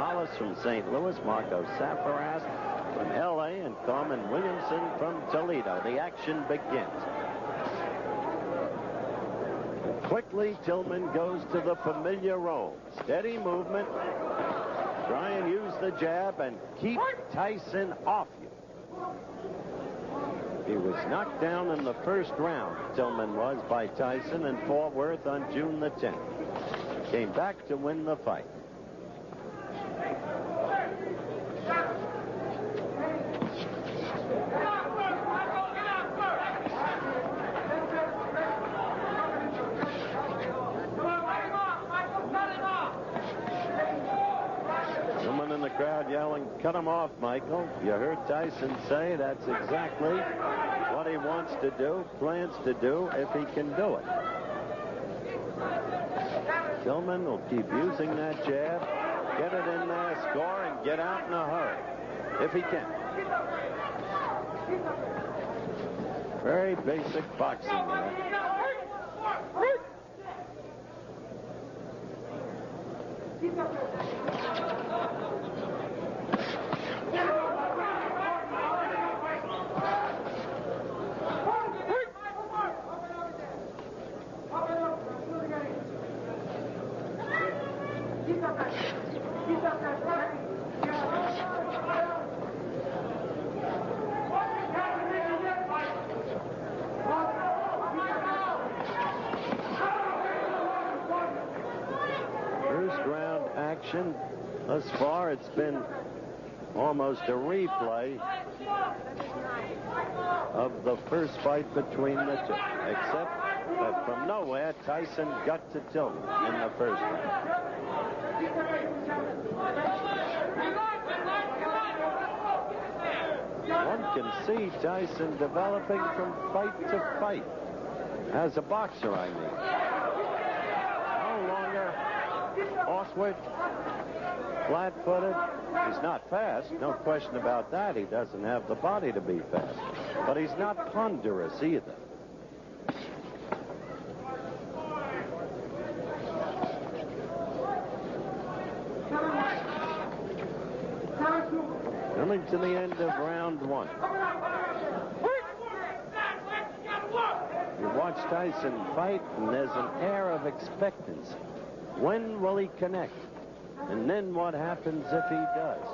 Hollis from St. Louis, Marco Safaras from L.A., and Carmen Williamson from Toledo. The action begins. Quickly, Tillman goes to the familiar role. Steady movement. Try and use the jab and keep Tyson off you. He was knocked down in the first round, Tillman was, by Tyson in Fort Worth on June the 10th. Came back to win the fight. Someone in the crowd yelling, "Cut him off, Michael." You heard Tyson say that's exactly what he wants to do, plans to do, if he can do it. Tillman will keep using that jab, get it in there, score, and get out in a hurry, if he can. Very basic boxing there. First round action. Thus far, it's been almost a replay of the first fight between the two, except that from nowhere, Tyson got to Tillman in the first round. One can see Tyson developing from fight to fight. As a boxer, I mean. No longer awkward, flat-footed. He's not fast, no question about that. He doesn't have the body to be fast. But he's not ponderous either. Coming to the end of round one. You watch Tyson fight, and there's an air of expectancy. When will he connect? And then what happens if he does?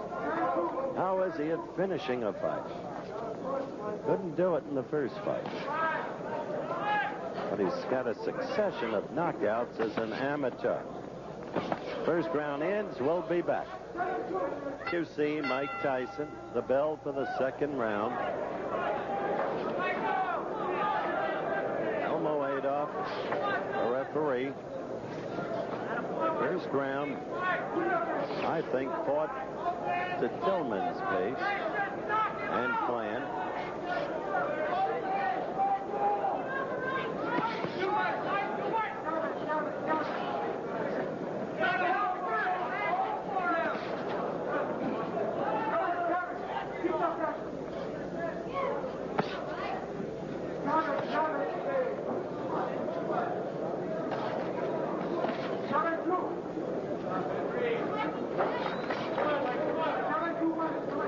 How is he at finishing a fight? Couldn't do it in the first fight. But he's got a succession of knockouts as an amateur. First round ends. We'll be back. You see Mike Tyson, the bell for the second round. Elmo Adolph, the referee. First round, I think, fought to Tillman's pace and plan.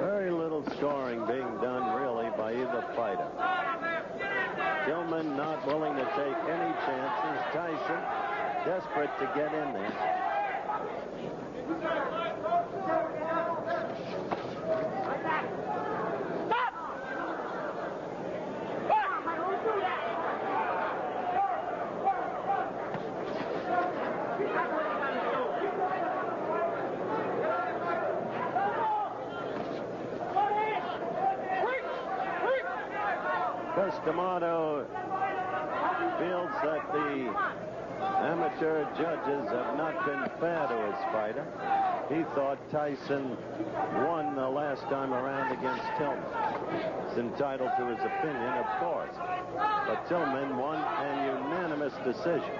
Very little scoring being done, really, by either fighter. Tillman not willing to take any chances. Tyson desperate to get in there. D'Amato feels that the amateur judges have not been fair to his fighter. He thought Tyson won the last time around against Tillman. He's entitled to his opinion, of course. But Tillman won an unanimous decision.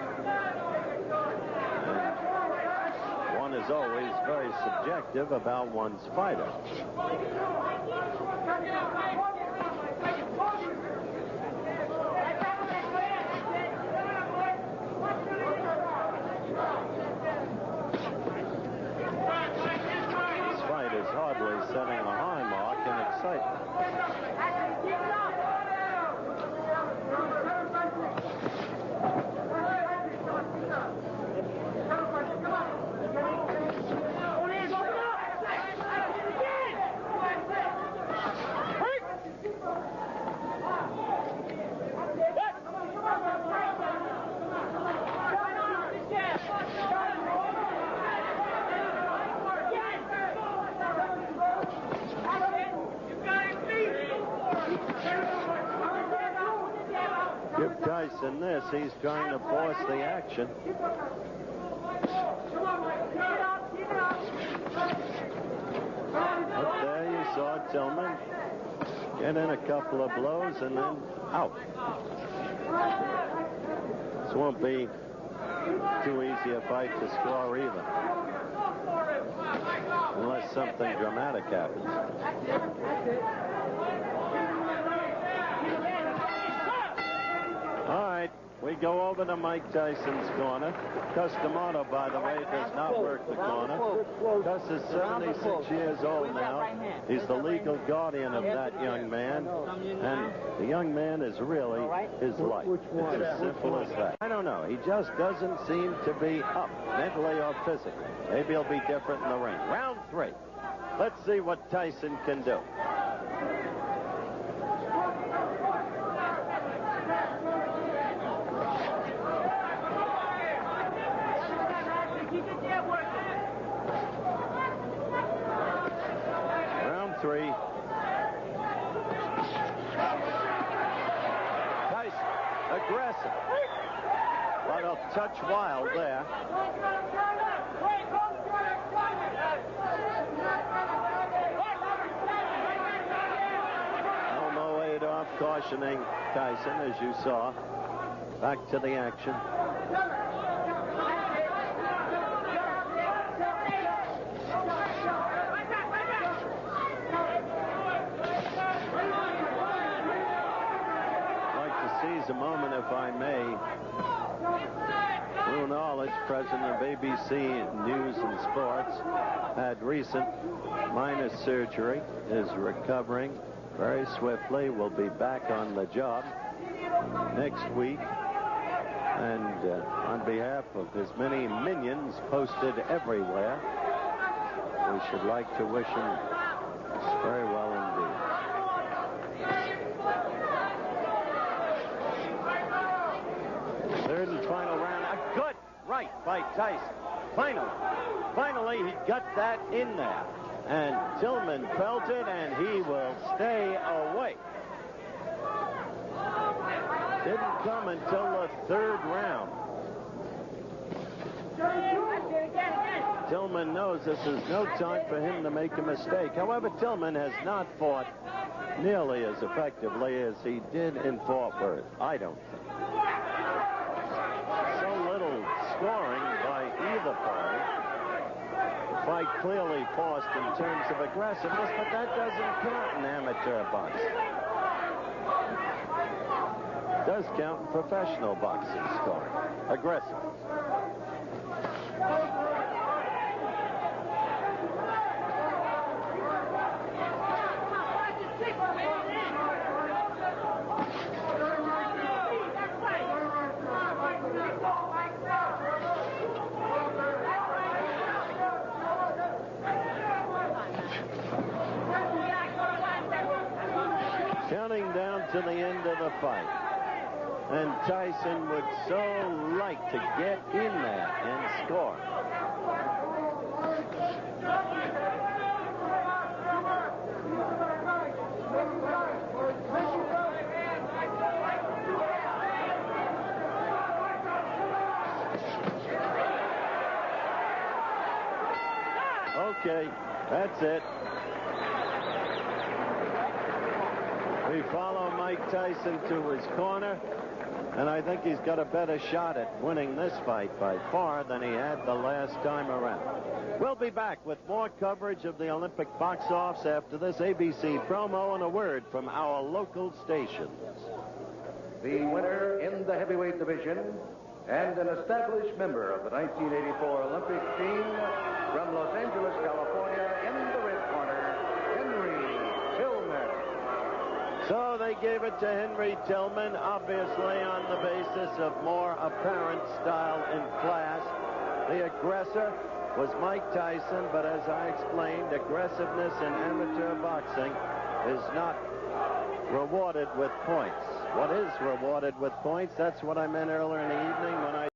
And one is always very subjective about one's fighter. setting a high mark in excitement. Give Tyson this. He's trying to force the action. But there you saw Tillman get in a couple of blows and then out. This won't be too easy a fight to score either, unless something dramatic happens. All right, we go over to Mike Tyson's corner. Cus D'Amato, by the way, does not work the corner. Cus is 76 years old now. He's the legal guardian of that young man. And the young man is really his life. It's as simple as that. I don't know. He just doesn't seem to be up, mentally or physically. Maybe he'll be different in the ring. Round 3. Let's see what Tyson can do. Round 3. Tyson, aggressive. But a touch wild there. Elmo Adolph cautioning Tyson, as you saw. Back to the action. A moment, if I may. Lou Knowledge, president of ABC News and Sports, had recent minor surgery, is recovering very swiftly, will be back on the job next week. And on behalf of his many minions posted everywhere, we should like to wish him very well indeed. Third and final round. A good right by Tyson. Finally, he got that in there. And Tillman felt it, and he will stay away. Didn't come until the 3rd round. Tillman knows this is no time for him to make a mistake. However, Tillman has not fought nearly as effectively as he did in Fort Worth, I don't think. So little scoring by either party. The fight clearly forced in terms of aggressiveness, but that doesn't count in amateur boxing. It does count in professional boxing scoring. Aggressive. Counting down to the end of the fight. And Tyson would so like to get in there and score. Okay, that's it. We follow Mike Tyson to his corner, and I think he's got a better shot at winning this fight by far than he had the last time around. We'll be back with more coverage of the Olympic box-offs after this ABC promo and a word from our local stations. The winner in the heavyweight division and an established member of the 1984 Olympic team from Los Angeles, California, in the red corner, So they gave it to Henry Tillman, obviously on the basis of more apparent style and class. The aggressor was Mike Tyson, but as I explained, aggressiveness in amateur boxing is not rewarded with points. What is rewarded with points? That's what I meant earlier in the evening when I